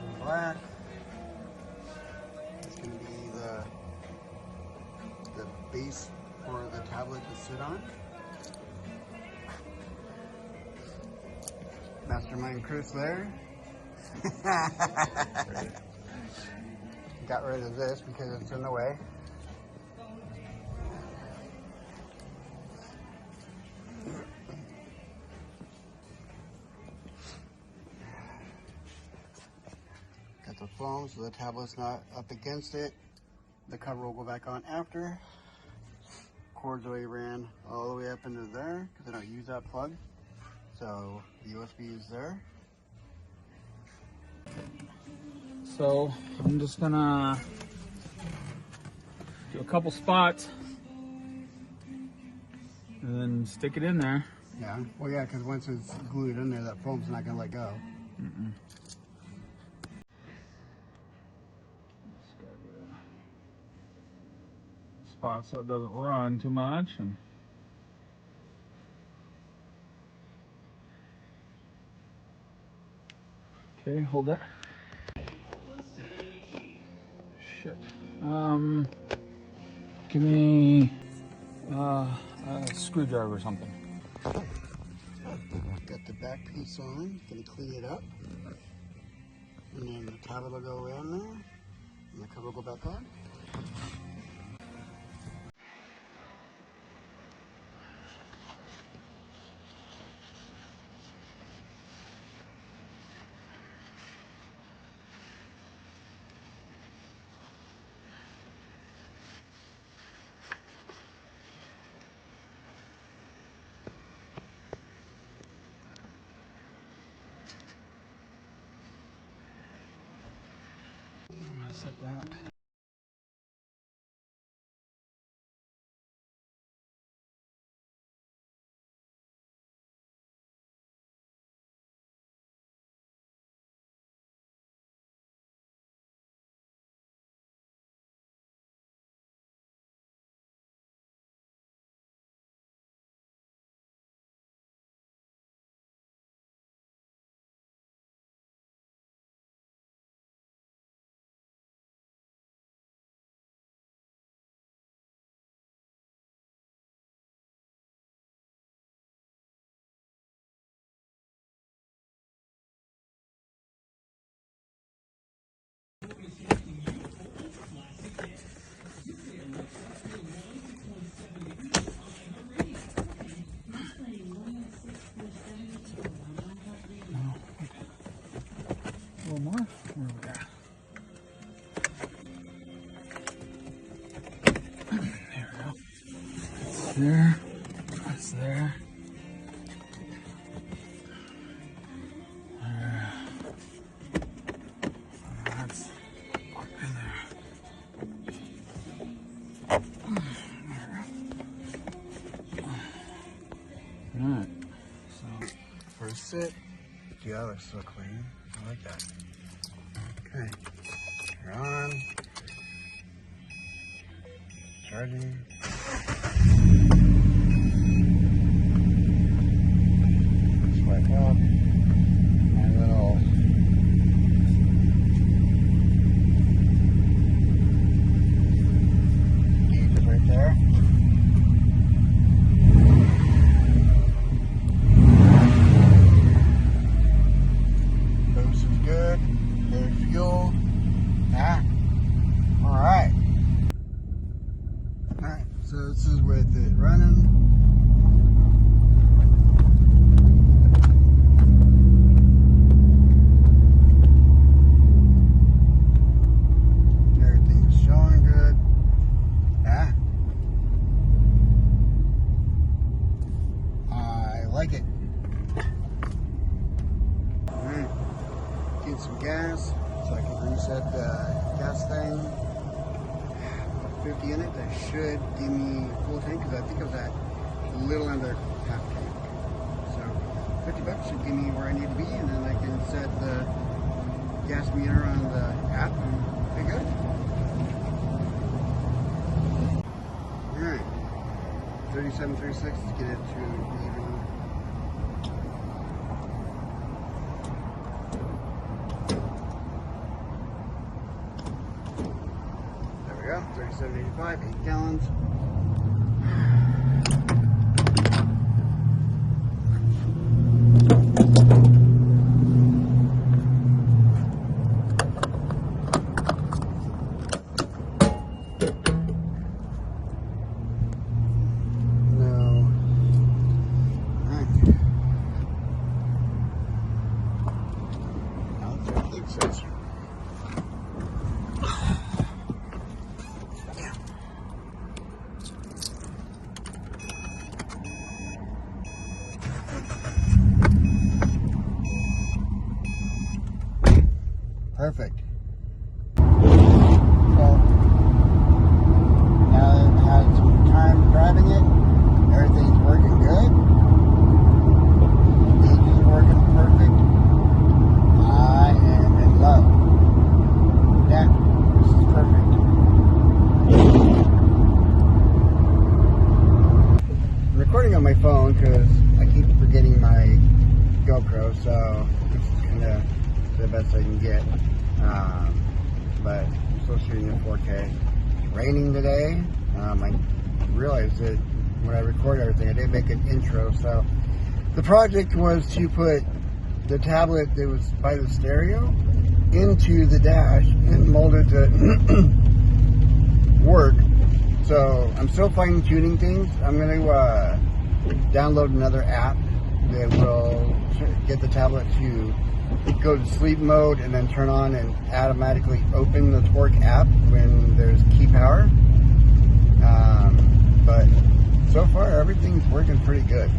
in black. It's going to be the base for the tablet to sit on. Mastermind Chris there. Got rid of this because it's in the way. Got the foam so the tablet's not up against it. The cover will go back on after. Cords already ran all the way up into there because I don't use that plug. So the USB is there. So I'm just gonna do a couple spots and then stick it in there. Yeah, well yeah, because once it's glued in there, that foam's not gonna let go. Just gotta get a spot so it doesn't run too much. And okay, hold that. Shit. Give me a screwdriver or something. Got the back piece on, gonna clean it up. And then the tablet will go in there, and the cover will go back on. I'm gonna set that. A little more? Where we got? There we go. It's there. That's there. There. That's up in there. Alright. So First sit. Yeah, that looks so clean. I like that. Okay. You're on. Charging. Swipe up. My little gauge is right there. Boost is good. Good fuel. Ah. Alright. Alright, so this is with it running. Everything's showing good. Yeah. I like it. Alright. Get some gas so I can reset the gas thing. 50 in it, that should give me full tank because I think I was at a little under half tank. So 50 bucks should give me where I need to be, and then I can set the gas meter on the app and be good. Alright, 37.36, let's get it to even. 785, 8 gallons. Perfect. So, now that I've had some time driving it, everything's working good. Engine's working perfect. I am in love. Yeah, this is perfect. I'm recording on my phone because I keep forgetting my GoPro, so this is kind of the best I can get. But I'm still shooting in 4K. It's raining today. I realized that when I record everything, I didn't make an intro. So the project was to put the tablet that was by the stereo into the dash and mold it to work. So I'm still fine tuning things. I'm going to download another app that will get the tablet to go to sleep mode and then turn on and automatically open the Torque app when there's key power. But so far everything's working pretty good.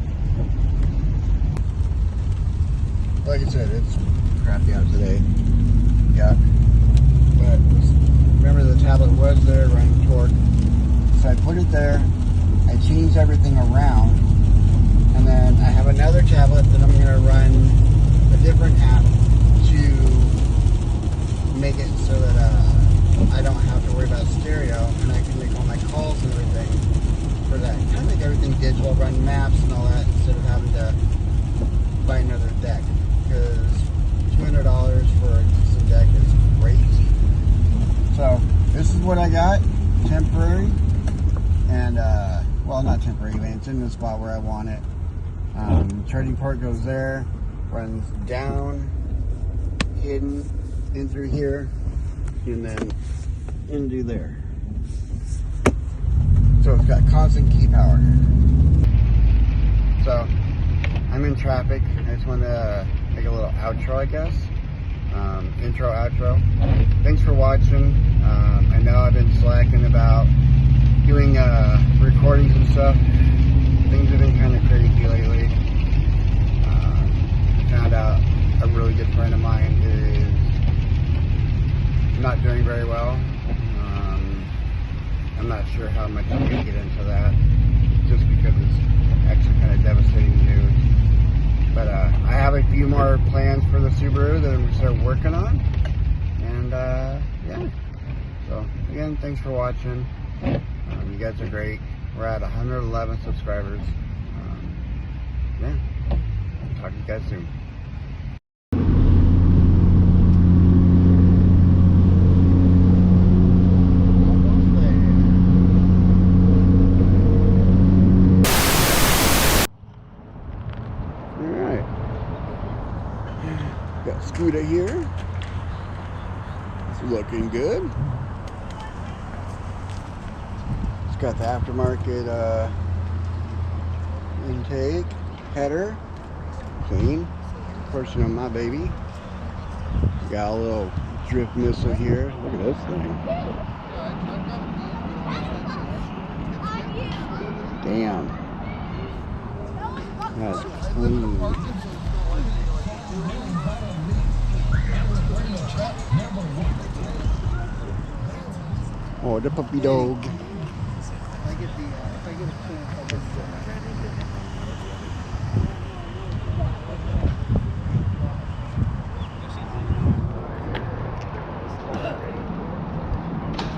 Like I said, it's crappy out today. Yeah. But remember the tablet was there running Torque. So I put it there. I changed everything around. And then I have another tablet that I'm going to run a different app to make it so that I don't have to worry about stereo and I can make all my calls and everything for that. Kind of make everything digital, run maps and all that instead of having to buy another deck, because $200 for a existing deck is crazy. So this is what I got, temporary, and well, not temporary, but it's in the spot where I want it. Charging port goes there, runs down, hidden, in through here, and then into there. So it's got constant key power. So I'm in traffic. I just want to make a little outro, I guess. Intro, outro. Thanks for watching. I know I've been slacking about doing recordings and stuff. Things have been kind of crazy lately. Found out a really good friend of mine is not doing very well. I'm not sure how much I'm going to get into that, just because it's actually kind of devastating news. But I have a few more plans for the Subaru that I'm going to start working on. And yeah. So again, thanks for watching. You guys are great. We're at 111 subscribers. Yeah. Talk to you guys soon. Alright. Got Scooter here. It's looking good. It's got the aftermarket intake, header, clean. Of course, you know my baby. Got a little drift missile here. Look at this thing. Damn. That's clean. Oh, the puppy dog.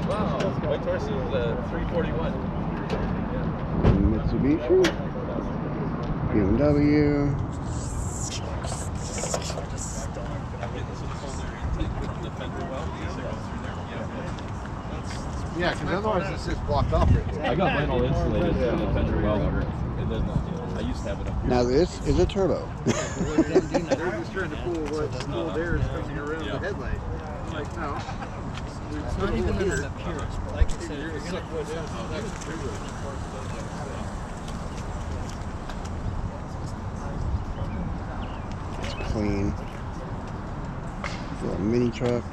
Wow, my torso is 341. Mitsubishi, BMW. The fender well, these are go through there. Yeah. Yeah, because otherwise it's just blocked off right there. I got mine all insulated in the Fender welder, and then I used to have it up here. Now this is a turbo. They're just trying to pull what cold air is coming around the headlight. I'm like, no. It's not even that it's a purist, but like I said, if you're gonna It's clean. It's a little mini truck.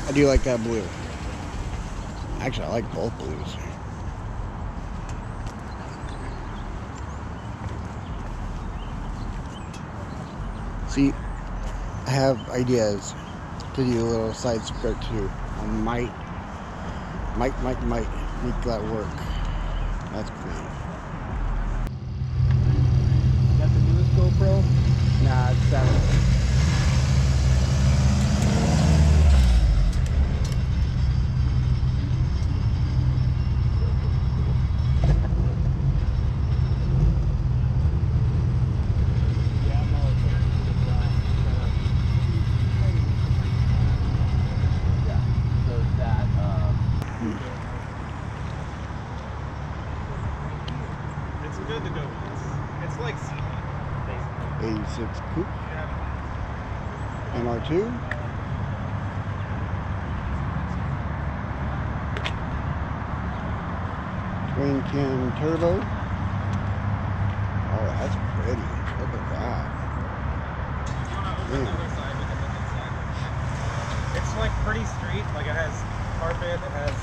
I do like that blue. Actually, I like both blues. See, I have ideas to do a little side skirt too. I might make that work. That's clean. got the newest GoPro. Nah, it's 7. It's good to go. It's like basically. 86 coupe. MR2. Twin cam turbo. Oh, that's pretty. Look at that. Yeah. It's like pretty street. Like it has carpet, it has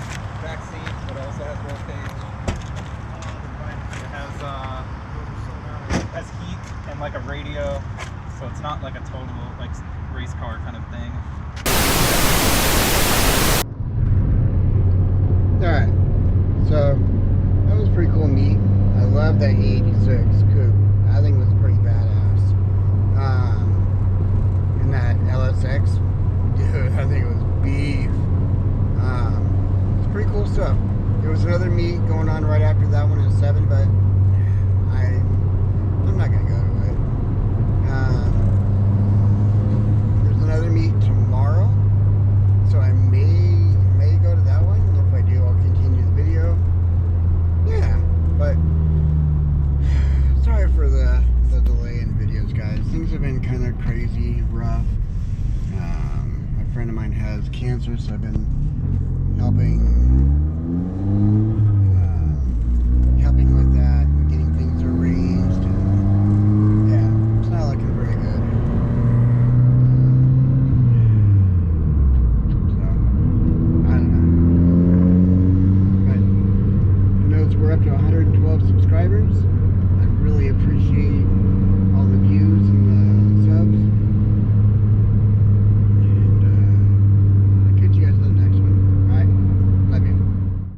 back seat, but it also has roll cage. It has heat and like a radio, so it's not like a total like race car kind of thing. Alright, so that was pretty cool meet. I love that E86 coupe. I think it was pretty badass. And that LSX, dude, I think it was beef. It's pretty cool stuff. There was another meet going on right after that one at 7, but I'm not gonna go to it. There's another meet tomorrow, so I may go to that one. If I do, I'll continue the video. Yeah, but sorry for the delay in videos, guys. Things have been kind of crazy, rough. A friend of mine has cancer, so I've been helping